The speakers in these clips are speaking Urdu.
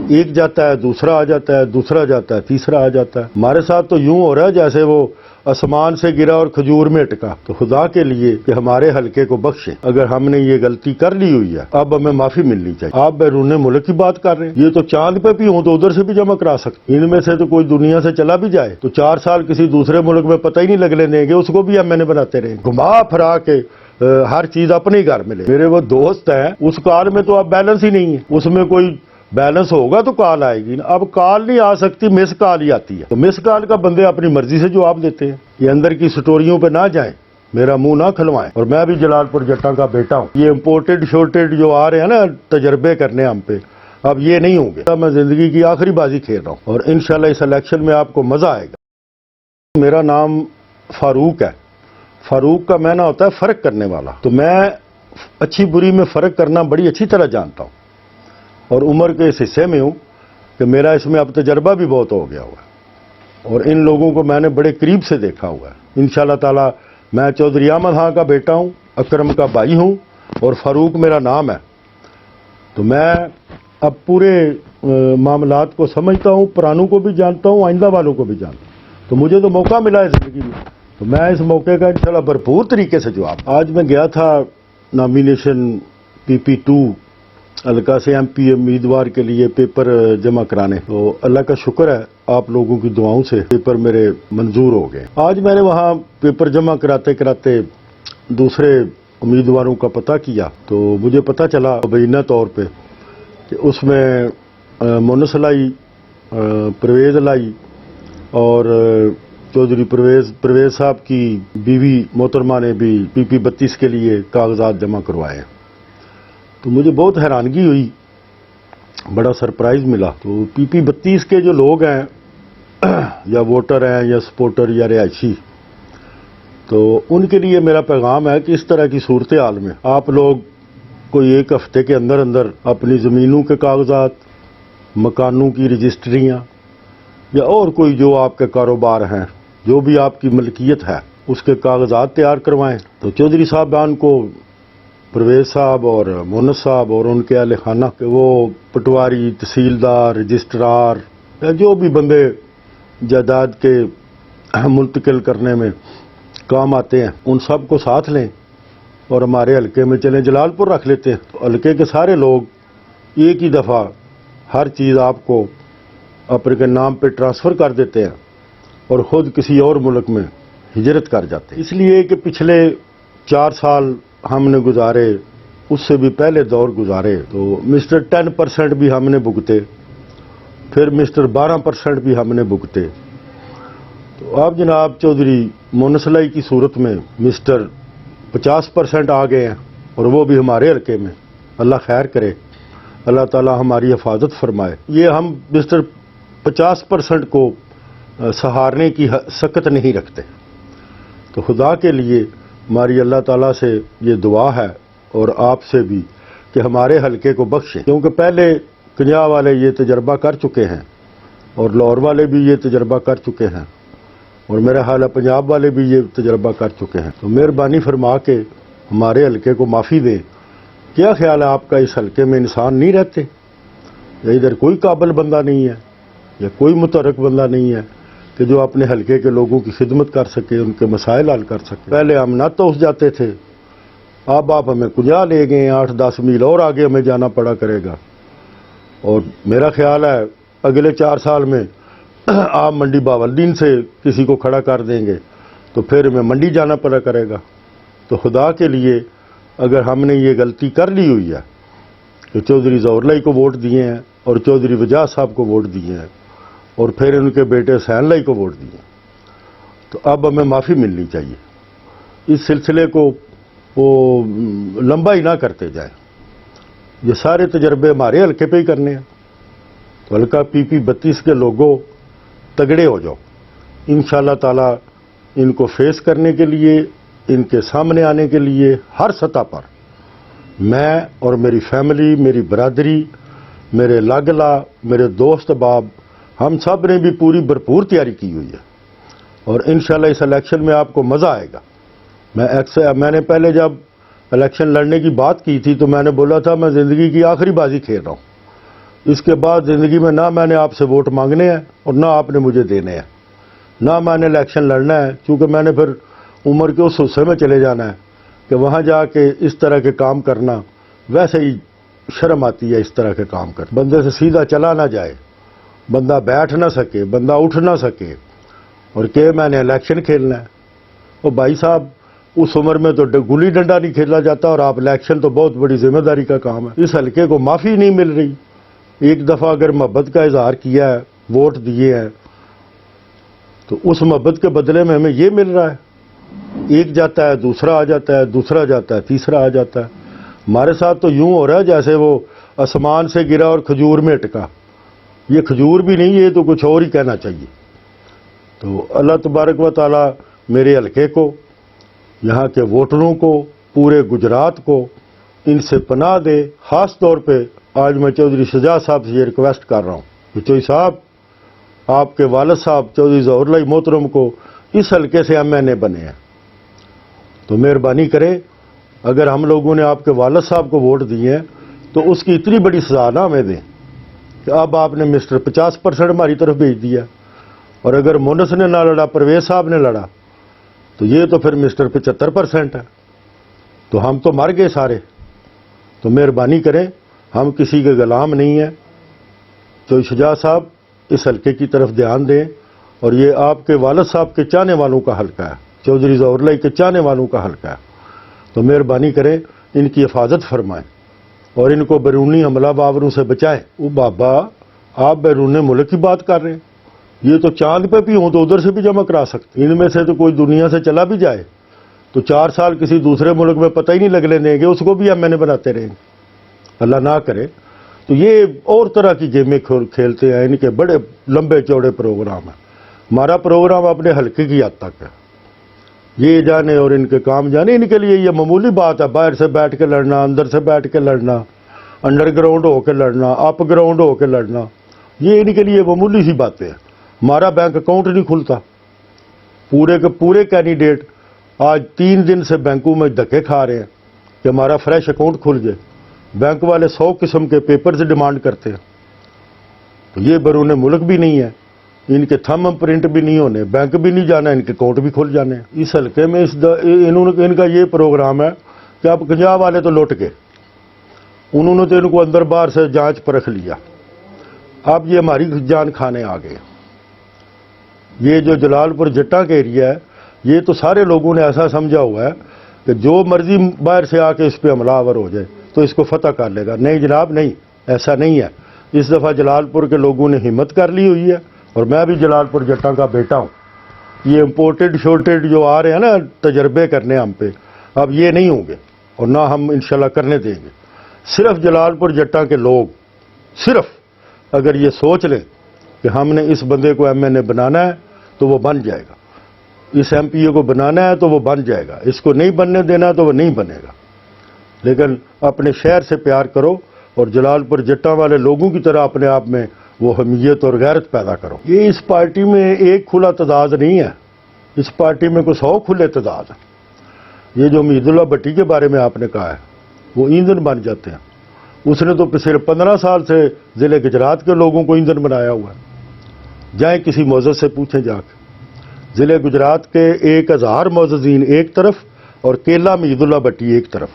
ایک جاتا ہے، دوسرا آ جاتا ہے، دوسرا جاتا ہے، تیسرا آ جاتا ہے۔ ہمارے ساتھ تو یوں ہو رہا ہے جیسے وہ آسمان سے گرا اور کھجور میں اٹکا۔ تو خدا کے لیے کہ ہمارے حلقے کو بخشیں، اگر ہم نے یہ غلطی کر لی ہوئی ہے اب ہمیں معافی ملنی چاہیے۔ آپ بیرون ملک کی بات کر رہے ہیں، یہ تو چاند پہ بھی ہوں تو ادھر سے بھی جمع کرا سکتے، ان میں سے تو کوئی دنیا سے چلا بھی جائے تو 4 سال کسی دوسرے ملک میں پتہ ہی نہیں لگنے دیں گے، اس کو بھی ہم بناتے رہیں، گھما پھرا کے ہر چیز اپنے ہی گھر ملے۔ میرے وہ دوست ہیں، اس کال میں تو اب بیلنس ہی نہیں ہے، اس میں کوئی بیلنس ہوگا تو کال آئے گی نا، اب کال نہیں آ سکتی، مس کال ہی آتی ہے، تو مس کال کا بندے اپنی مرضی سے جواب دیتے ہیں۔ یہ اندر کی سٹوریوں پہ نہ جائیں، میرا منہ نہ کھلوائیں۔ اور میں بھی جلال پور جٹاں کا بیٹا ہوں، یہ امپورٹڈ شورٹڈ جو آ رہے ہیں نا تجربے کرنے ہم پہ، اب یہ نہیں ہوں گے۔ میں زندگی کی آخری بازی کھیل رہا ہوں اور انشاءاللہ اس الیکشن میں آپ کو مزہ آئے گا۔ میرا نام فاروق ہے، فاروق کا معنی ہوتا ہے فرق کرنے والا، تو میں اچھی بری میں فرق کرنا بڑی اچھی طرح جانتا ہوں، اور عمر کے اس حصے میں ہوں کہ میرا اس میں اب تجربہ بھی بہت ہو گیا ہوا ہے، اور ان لوگوں کو میں نے بڑے قریب سے دیکھا ہوا ہے۔ انشاءاللہ تعالی میں چودھری احمد خان کا بیٹا ہوں، اکرم کا بھائی ہوں، اور فاروق میرا نام ہے، تو میں اب پورے معاملات کو سمجھتا ہوں، پرانوں کو بھی جانتا ہوں، آئندہ والوں کو بھی جانتا ہوں، تو مجھے تو موقع ملا ہے زندگی میں، تو میں اس موقع کا انشاءاللہ بھرپور طریقے سے جواب۔ آج میں گیا تھا نامینیشن PP2 حلقہ سے MP امیدوار کے لیے پیپر جمع کرانے، تو اللہ کا شکر ہے آپ لوگوں کی دعاؤں سے پیپر میرے منظور ہو گئے۔ آج میں نے وہاں پیپر جمع کراتے کراتے دوسرے امیدواروں کا پتہ کیا، تو مجھے پتہ چلا مبینہ طور پہ کہ اس میں مونس لائی، پرویز لائی، اور چودھری پرویز صاحب کی بیوی محترمہ نے بھی PP32 کے لیے کاغذات جمع کروائے، تو مجھے بہت حیرانگی ہوئی، بڑا سرپرائز ملا۔ تو PP32 کے جو لوگ ہیں یا ووٹر ہیں یا سپورٹر یا رہائشی، تو ان کے لیے میرا پیغام ہے کہ اس طرح کی صورتحال میں آپ لوگ کوئی 1 ہفتے کے اندر اندر اپنی زمینوں کے کاغذات، مکانوں کی رجسٹریاں، یا اور کوئی جو آپ کے کاروبار ہیں، جو بھی آپ کی ملکیت ہے، اس کے کاغذات تیار کروائیں۔ تو چودھری صاحبان کو، پرویز صاحب اور مونس صاحب اور ان کے اہل خانہ، کہ وہ پٹواری، تحصیلدار، رجسٹرار یا جو بھی بندے جائیداد کے منتقل کرنے میں کام آتے ہیں، ان سب کو ساتھ لیں اور ہمارے حلقے میں چلیں، جلال پور رکھ لیتے ہیں، تو حلقے کے سارے لوگ ایک ہی دفعہ ہر چیز آپ کو اپنے کے نام پہ ٹرانسفر کر دیتے ہیں اور خود کسی اور ملک میں ہجرت کر جاتے ہیں۔ اس لیے کہ پچھلے 4 سال ہم نے گزارے، اس سے بھی پہلے دور گزارے، تو مسٹر 10% بھی ہم نے بھگتے، پھر مسٹر 12% بھی ہم نے بھگتے، تو آپ جناب چودھری مونسلائی کی صورت میں مسٹر 50% آ گئے ہیں، اور وہ بھی ہمارے حلقے میں، اللہ خیر کرے، اللہ تعالی ہماری حفاظت فرمائے۔ یہ ہم مسٹر 50% کو سہارنے کی سکت نہیں رکھتے، تو خدا کے لیے ہماری اللہ تعالیٰ سے یہ دعا ہے اور آپ سے بھی کہ ہمارے حلقے کو بخشیں، کیونکہ پہلے کنیا والے یہ تجربہ کر چکے ہیں اور لاہور والے بھی یہ تجربہ کر چکے ہیں، اور میرا خیال ہے پنجاب والے بھی یہ تجربہ کر چکے ہیں، تو مہربانی فرما کے ہمارے حلقے کو معافی دیں۔ کیا خیال ہے آپ کا، اس حلقے میں انسان نہیں رہتے، یا ادھر کوئی قابل بندہ نہیں ہے، یا کوئی متحرک بندہ نہیں ہے کہ جو اپنے حلقے کے لوگوں کی خدمت کر سکے، ان کے مسائل حل کر سکے؟ پہلے ہم نہ تو اس جاتے تھے، اب آپ ہمیں کنیا لے گئے، 8-10 میل اور آگے ہمیں جانا پڑا کرے گا، اور میرا خیال ہے اگلے 4 سال میں آپ منڈی باولدین سے کسی کو کھڑا کر دیں گے تو پھر ہمیں منڈی جانا پڑا کرے گا۔ تو خدا کے لیے اگر ہم نے یہ غلطی کر لی ہوئی ہے کہ چودھری ظہور لائی کو ووٹ دیے ہیں اور چودھری وجاز صاحب کو ووٹ دیے ہیں اور پھر ان کے بیٹے حسین لائی کو ووٹ دیے، تو اب ہمیں معافی ملنی چاہیے۔ اس سلسلے کو وہ لمبا ہی نہ کرتے جائیں، یہ سارے تجربے ہمارے حلقے پہ ہی کرنے ہیں، تو حلقہ PP32 کے لوگوں تگڑے ہو جاؤ، انشاءاللہ تعالی ان کو فیس کرنے کے لیے، ان کے سامنے آنے کے لیے ہر سطح پر میں اور میری فیملی، میری برادری، میرے لاگلا، میرے دوست احباب، ہم سب نے بھی پوری بھرپور تیاری کی ہوئی ہے، اور انشاءاللہ اس الیکشن میں آپ کو مزہ آئے گا۔ میں نے پہلے جب الیکشن لڑنے کی بات کی تھی تو میں نے بولا تھا میں زندگی کی آخری بازی کھیل رہا ہوں، اس کے بعد زندگی میں نہ میں نے آپ سے ووٹ مانگنے ہیں اور نہ آپ نے مجھے دینے ہیں، نہ میں نے الیکشن لڑنا ہے، کیونکہ میں نے پھر عمر کے اس حصے میں چلے جانا ہے کہ وہاں جا کے اس طرح کے کام کرنا ویسے ہی شرم آتی ہے۔ اس طرح کے کام کر بندے سے سیدھا چلا نہ جائے، بندہ بیٹھ نہ سکے، بندہ اٹھ نہ سکے، اور کہ میں نے الیکشن کھیلنا ہے۔ وہ بھائی صاحب اس عمر میں تو گلی ڈنڈا نہیں کھیلا جاتا، اور آپ الیکشن تو بہت بڑی ذمہ داری کا کام ہے۔ اس حلقے کو معافی نہیں مل رہی۔ ایک دفعہ اگر محبت کا اظہار کیا ہے، ووٹ دیے ہیں، تو اس محبت کے بدلے میں ہمیں یہ مل رہا ہے۔ ایک جاتا ہے، دوسرا آ جاتا ہے، دوسرا جاتا ہے، تیسرا آ جاتا ہے۔ ہمارے ساتھ تو یوں ہو رہا ہے جیسے وہ آسمان سے گرا اور کھجور میں اٹکا۔ یہ کھجور بھی نہیں، یہ تو کچھ اور ہی کہنا چاہیے۔ تو اللہ تبارک و تعالی میرے حلقے کو، یہاں کے ووٹروں کو، پورے گجرات کو ان سے پناہ دے۔ خاص طور پہ آج میں چودھری شجاع صاحب سے یہ ریکویسٹ کر رہا ہوں کہ چودھری صاحب، آپ کے والد صاحب چودھری ظہور اللہ محترم کو اس حلقے سے ایم این اے بنے ہیں، تو مہربانی کریں، اگر ہم لوگوں نے آپ کے والد صاحب کو ووٹ دیے ہیں تو اس کی اتنی بڑی سزا نہ ہمیں دیں کہ اب آپ نے مسٹر 50% ہماری طرف بھیج دیا، اور اگر مونس نے نہ لڑا، پرویز صاحب نے لڑا، تو یہ تو پھر مسٹر 75% ہے، تو ہم تو مر گئے سارے۔ تو مہربانی کریں، ہم کسی کے غلام نہیں ہیں۔ چودھری شجاع صاحب اس حلقے کی طرف دھیان دیں، اور یہ آپ کے والد صاحب کے چاہنے والوں کا حلقہ ہے، چودھری ظہور اللہ کے چاہنے والوں کا حلقہ ہے، تو مہربانی کریں ان کی حفاظت فرمائیں اور ان کو بیرونی حملہ باوروں سے بچائیں۔ او بابا، آپ بیرون ملک کی بات کر رہے ہیں، یہ تو چاند پہ بھی ہوں تو ادھر سے بھی جمع کرا سکتے۔ ان میں سے تو کوئی دنیا سے چلا بھی جائے تو 4 سال کسی دوسرے ملک میں پتہ ہی نہیں لگنے دیں گے، اس کو بھی ایم این اے بناتے رہیں گے، اللہ نہ کرے۔ تو یہ اور طرح کی گیمیں کھیلتے ہیں، ان کے بڑے لمبے چوڑے پروگرام ہیں۔ ہمارا پروگرام اپنے حلقے کی حد تک ہے، یہ جانے اور ان کے کام جانے۔ ان کے لیے یہ معمولی بات ہے، باہر سے بیٹھ کے لڑنا، اندر سے بیٹھ کے لڑنا، انڈر گراؤنڈ ہو کے لڑنا، اپ گراؤنڈ ہو کے لڑنا، یہ ان کے لیے معمولی سی باتیں ہیں۔ ہمارا بینک اکاؤنٹ نہیں کھلتا، پورے کے پورے کینڈیڈیٹ آج 3 دن سے بینکوں میں دھکے کھا رہے ہیں کہ ہمارا فریش اکاؤنٹ کھل جائے۔ بینک والے 100 قسم کے پیپرز ڈیمانڈ کرتے ہیں، تو یہ بیرون ملک بھی نہیں ہے، ان کے تھم پرنٹ بھی نہیں ہونے، بینک بھی نہیں جانا، ان کے اکاؤنٹ بھی کھل جانے ہیں۔ اس حلقے میں ان کا یہ پروگرام ہے کہ اب پنجاب والے تو لوٹ گئے، انہوں نے تو ان کو اندر باہر سے جانچ پرکھ لیا، اب یہ ہماری جان کھانے آ گئے۔ یہ جو جلال پور جٹا کا ایریا ہے، یہ تو سارے لوگوں نے ایسا سمجھا ہوا ہے کہ جو مرضی باہر سے آ کے اس پہ حملہ آور ہو جائے تو اس کو فتح کر لے گا۔ نہیں جناب، نہیں، ایسا نہیں ہے۔ اس دفعہ جلال پور کے لوگوں نے ہمت کر لی ہوئی ہے، اور میں بھی جلال پور جٹا کا بیٹا ہوں۔ یہ امپورٹڈ شورٹڈ جو آ رہے ہیں نا تجربے کرنے ہم پہ، اب یہ نہیں ہوں گے، اور نہ ہم انشاءاللہ کرنے دیں گے۔ صرف جلال پور جٹا کے لوگ صرف اگر یہ سوچ لیں کہ ہم نے اس بندے کو ایم این اے بنانا ہے تو وہ بن جائے گا، اس ایم پی اے کو بنانا ہے تو وہ بن جائے گا، اس کو نہیں بننے دینا تو وہ نہیں بنے گا۔ لیکن اپنے شہر سے پیار کرو، اور جلال پور جٹا والے لوگوں کی طرح اپنے آپ میں وہ حمیت اور غیرت پیدا کرو۔ یہ اس پارٹی میں ایک کھلا تضاد نہیں ہے، اس پارٹی میں کوئی 100 کھلے تضاد ہیں۔ یہ جو امید اللہ بٹی کے بارے میں آپ نے کہا ہے، وہ ایندھن بن جاتے ہیں، اس نے تو صرف 15 سال سے ضلع گجرات کے لوگوں کو ایندھن بنایا ہوا ہے۔ جائیں کسی معزز سے پوچھیں جا کے، ضلع گجرات کے 1000 معززین ایک طرف اور کیلا امید اللہ بٹی ایک طرف۔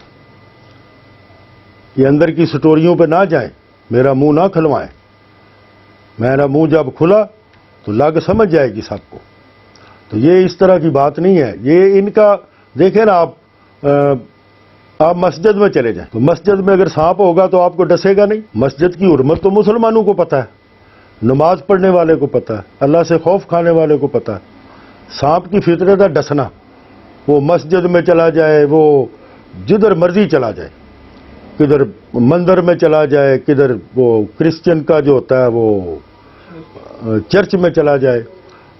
یہ اندر کی سٹوریوں پہ نہ جائیں، میرا منہ نہ کھلوائیں، میرا منہ جب کھلا تو لگ سمجھ جائے گی سب کو۔ تو یہ اس طرح کی بات نہیں ہے، یہ ان کا دیکھیں نا، آپ مسجد میں چلے جائیں تو مسجد میں اگر سانپ ہوگا تو آپ کو ڈسے گا نہیں۔ مسجد کی حرمت تو مسلمانوں کو پتہ ہے، نماز پڑھنے والے کو پتہ ہے، اللہ سے خوف کھانے والے کو پتہ ہے۔ سانپ کی فطرت ہے ڈسنا، وہ مسجد میں چلا جائے، وہ جدھر مرضی چلا جائے، کدھر مندر میں چلا جائے، کدھر وہ کرسچن کا جو ہوتا ہے وہ چرچ میں چلا جائے،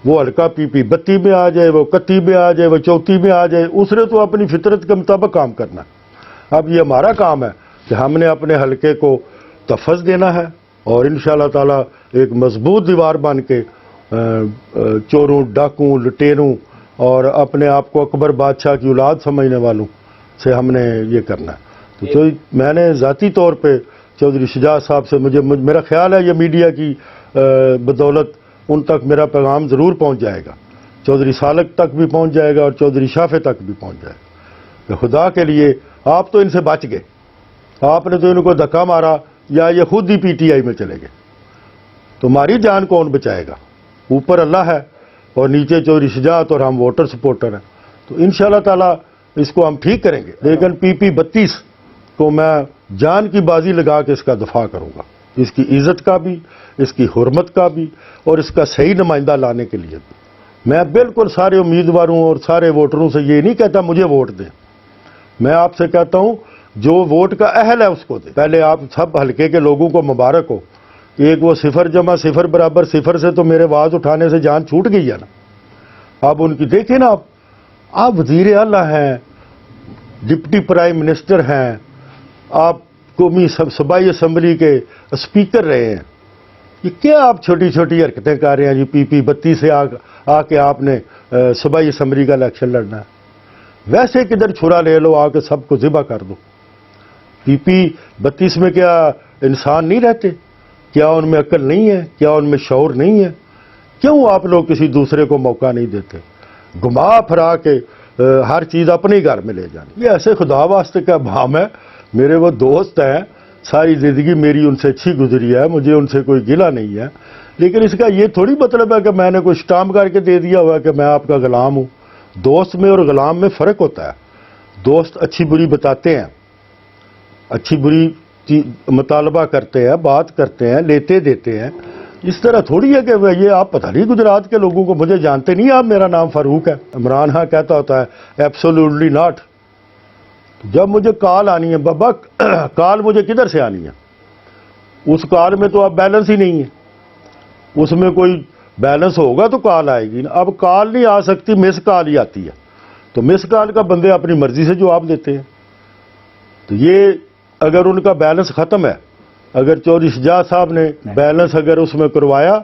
وہ ہلکا پی پی بتی میں آ جائے، وہ کتی میں آ جائے، وہ چوتھی میں آ جائے، اس نے تو اپنی فطرت کے مطابق کام کرنا ہے۔ اب یہ ہمارا کام ہے کہ ہم نے اپنے حلقے کو تحفظ دینا ہے، اور انشاءاللہ تعالی ایک مضبوط دیوار بن کے چوروں، ڈاکوں، لٹیروں اور اپنے آپ کو اکبر بادشاہ کی اولاد سمجھنے والوں سے ہم نے یہ کرنا ہے۔ تو میں نے ذاتی طور پہ چودھری شجاعت صاحب سے میرا خیال ہے یہ میڈیا کی بدولت ان تک میرا پیغام ضرور پہنچ جائے گا، چودھری سالک تک بھی پہنچ جائے گا اور چودھری شافع تک بھی پہنچ جائے گا کہ خدا کے لیے آپ تو ان سے بچ گئے، آپ نے تو ان کو دھکا مارا یا یہ خود ہی پی ٹی آئی میں چلے گئے، تمہاری جان کون بچائے گا؟ اوپر اللہ ہے اور نیچے چودھری شجاعت اور ہم ووٹر سپورٹر ہیں، تو انشاءاللہ تعالی اس کو ہم ٹھیک کریں گے، لیکن پی پی 32 کو میں جان کی بازی لگا کے اس کا دفاع کروں گا، اس کی عزت کا بھی، اس کی حرمت کا بھی اور اس کا صحیح نمائندہ لانے کے لیے بھی۔ میں بالکل سارے امیدواروں اور سارے ووٹروں سے یہ نہیں کہتا مجھے ووٹ دیں، میں آپ سے کہتا ہوں جو ووٹ کا اہل ہے اس کو دیں۔ پہلے آپ سب حلقے کے لوگوں کو مبارک ہو، ایک وہ 0 + 0 = 0 سے تو میرے آواز اٹھانے سے جان چھوٹ گئی ہے نا، آپ ان کی دیکھیں نا، آپ وزیر اعلیٰ ہیں، ڈپٹی پرائم منسٹر ہیں، آپ قومی صوبائی اسمبلی کے اسپیکر رہے ہیں، یہ کیا آپ چھوٹی چھوٹی حرکتیں کر رہے ہیں جی؟ پی پی 32 سے آ کے آپ نے صوبائی اسمبلی کا الیکشن لڑنا ہے، ویسے کدھر چھرا لے لو آ کے سب کو ذبح کر دو۔ پی پی 32 میں کیا انسان نہیں رہتے؟ کیا ان میں عقل نہیں ہے؟ کیا ان میں شعور نہیں ہے؟ کیوں آپ لوگ کسی دوسرے کو موقع نہیں دیتے؟ گھما پھرا کے ہر چیز اپنے گھر میں لے جانی، یہ ایسے خدا واسطے کا بھام ہے۔ میرے وہ دوست ہیں، ساری زندگی میری ان سے اچھی گزری ہے، مجھے ان سے کوئی گلہ نہیں ہے، لیکن اس کا یہ تھوڑی مطلب ہے کہ میں نے کوئی اسٹامپ کر کے دے دیا ہوا کہ میں آپ کا غلام ہوں۔ دوست میں اور غلام میں فرق ہوتا ہے، دوست اچھی بری بتاتے ہیں، اچھی بری مطالبہ کرتے ہیں، بات کرتے ہیں، لیتے دیتے ہیں، اس طرح تھوڑی ہے کہ یہ آپ پتہ نہیں گجرات کے لوگوں کو مجھے جانتے نہیں آپ، میرا نام فاروق ہے۔ عمران خان کہتا ہوتا ہے ایبسولوٹلی ناٹ۔ جب مجھے کال آنی ہے بابا، کال مجھے کدھر سے آنی ہے؟ اس کال میں تو اب بیلنس ہی نہیں ہے، اس میں کوئی بیلنس ہوگا تو کال آئے گی نا، اب کال نہیں آ سکتی، مس کال ہی آتی ہے، تو مس کال کا بندے اپنی مرضی سے جواب دیتے ہیں۔ تو یہ اگر ان کا بیلنس ختم ہے، اگر چودھری شجاعت صاحب نے بیلنس اگر اس میں کروایا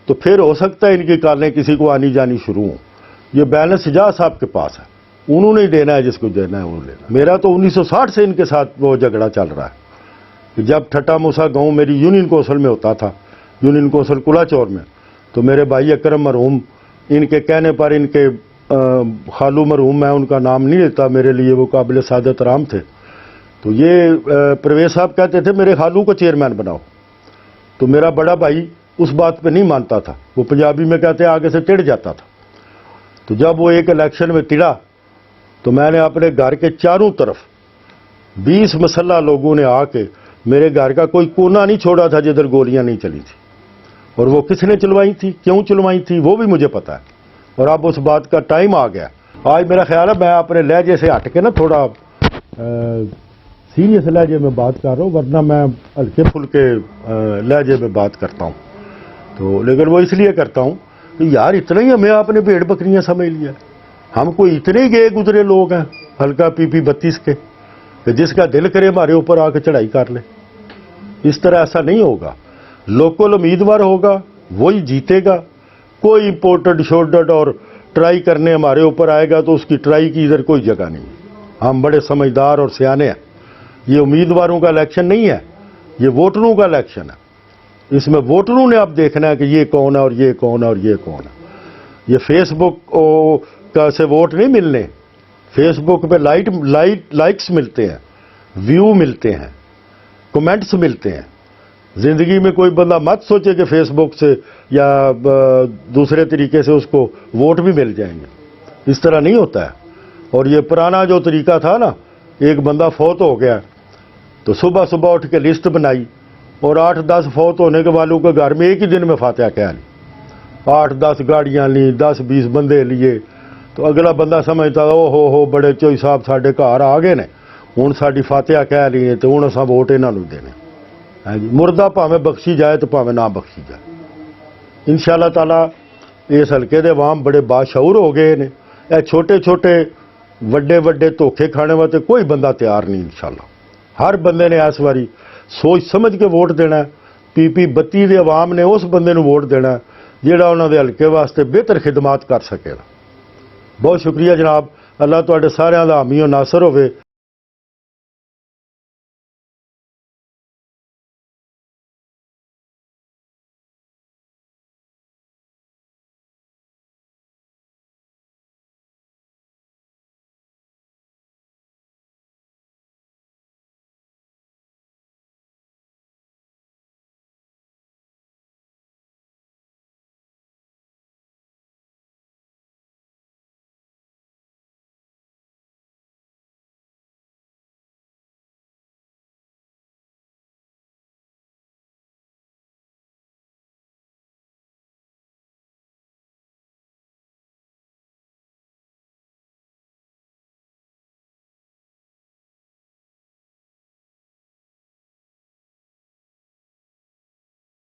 تو پھر ہو سکتا ہے ان کی کالیں کسی کو آنی جانی شروع ہوں۔ یہ بیلنس شجاعت صاحب کے پاس ہے، انہوں نے ہی دینا ہے، جس کو دینا ہے وہ لینا۔ میرا تو 1960 سے ان کے ساتھ وہ جھگڑا چل رہا ہے کہ جب ٹھٹا موسیٰ گاؤں میری یونین کونسل میں ہوتا تھا، یونین کونسل کلا چور میں، تو میرے بھائی اکرم مرحوم ان کے کہنے پر، ان کے خالو مرحوم، میں ان کا نام نہیں لیتا، میرے لیے وہ قابل سعادت رام تھے، تو یہ پرویز صاحب کہتے تھے میرے خالو کو چیئرمین بناؤ، تو میرا بڑا بھائی اس بات پہ نہیں مانتا تھا، وہ پنجابی میں کہتے آگے سے ٹڑ جاتا تھا۔ تو جب وہ ایک الیکشن میں ٹڑا تو میں نے اپنے گھر کے چاروں طرف 20 مسلح لوگوں نے آ کے میرے گھر کا کوئی کونا نہیں چھوڑا تھا جدھر گولیاں نہیں چلی تھی، اور وہ کس نے چلوائی تھی، کیوں چلوائی تھی، وہ بھی مجھے پتا ہے، اور اب اس بات کا ٹائم آ گیا۔ آج میرا خیال ہے میں اپنے لہجے سے ہٹ کے نا تھوڑا سیریس لہجے میں بات کر رہا ہوں، ورنہ میں ہلکے پھلکے لہجے میں بات کرتا ہوں، تو لیکن وہ اس لیے کرتا ہوں کہ یار اتنا ہی ہمیں آپ نے بھیڑ بکریاں سمجھ لیا، ہم کوئی اتنے ہی گئے گزرے لوگ ہیں حلقہ پی پی 32 کے کہ جس کا دل کرے ہمارے اوپر آ کے چڑھائی کر لے؟ اس طرح ایسا نہیں ہوگا، لوکل امیدوار ہوگا وہی جیتے گا، کوئی امپورٹڈ شورٹڈ اور ٹرائی کرنے ہمارے اوپر آئے گا تو اس کی ٹرائی کی ادھر کوئی جگہ نہیں، ہم بڑے سمجھدار اور سیانے ہیں۔ یہ امیدواروں کا الیکشن نہیں ہے، یہ ووٹروں کا الیکشن ہے، اس میں ووٹروں نے اب دیکھنا ہے کہ یہ کون ہے اور یہ کون ہے اور یہ کون ہے۔ یہ فیس بک کا سے ووٹ نہیں ملنے، فیس بک پہ لائکس ملتے ہیں، ویو ملتے ہیں، کمنٹس ملتے ہیں۔ زندگی میں کوئی بندہ مت سوچے کہ فیس بک سے یا دوسرے طریقے سے اس کو ووٹ بھی مل جائیں گے، اس طرح نہیں ہوتا ہے۔ اور یہ پرانا جو طریقہ تھا نا، ایک بندہ فوت ہو گیا تو صبح صبح اٹھ کے لسٹ بنائی اور 8-10 فوت ہونے کے والوں کے گھر میں ایک ہی دن میں فاتحہ کہہ لی، 8-10 گاڑیاں لیں، 10-20 بندے لیے، تو اگلا بندہ سمجھتا او ہو بڑے چوئی صاحب ساڈے گھر آ گئے نے، ہوں ساری فاتحہ کہہ لیے تو ہوں اصل ووٹ انہوں نے دینے۔ مردہ پاویں بخشی جائے تو پاویں نہ بخشی جائے۔ انشاءاللہ تعالیٰ اس حلقے دے عوام بڑے باشعور ہو گئے نے، اے چھوٹے چھوٹے وڈے وڈے دھوکھے کھانے واسطے کوئی بندہ تیار نہیں۔ انشاءاللہ ہر بندے نے اس واری سوچ سمجھ کے ووٹ دینا ہے۔ پی پی 32 دے عوام نے اس بندے نو ووٹ دینا ہے جہاں انہوں دے حلقے واسطے بہتر خدمات کر سکے گا۔ بہت شکریہ جناب، اللہ تواڈے سارے دا حامی و ناصر ہوے۔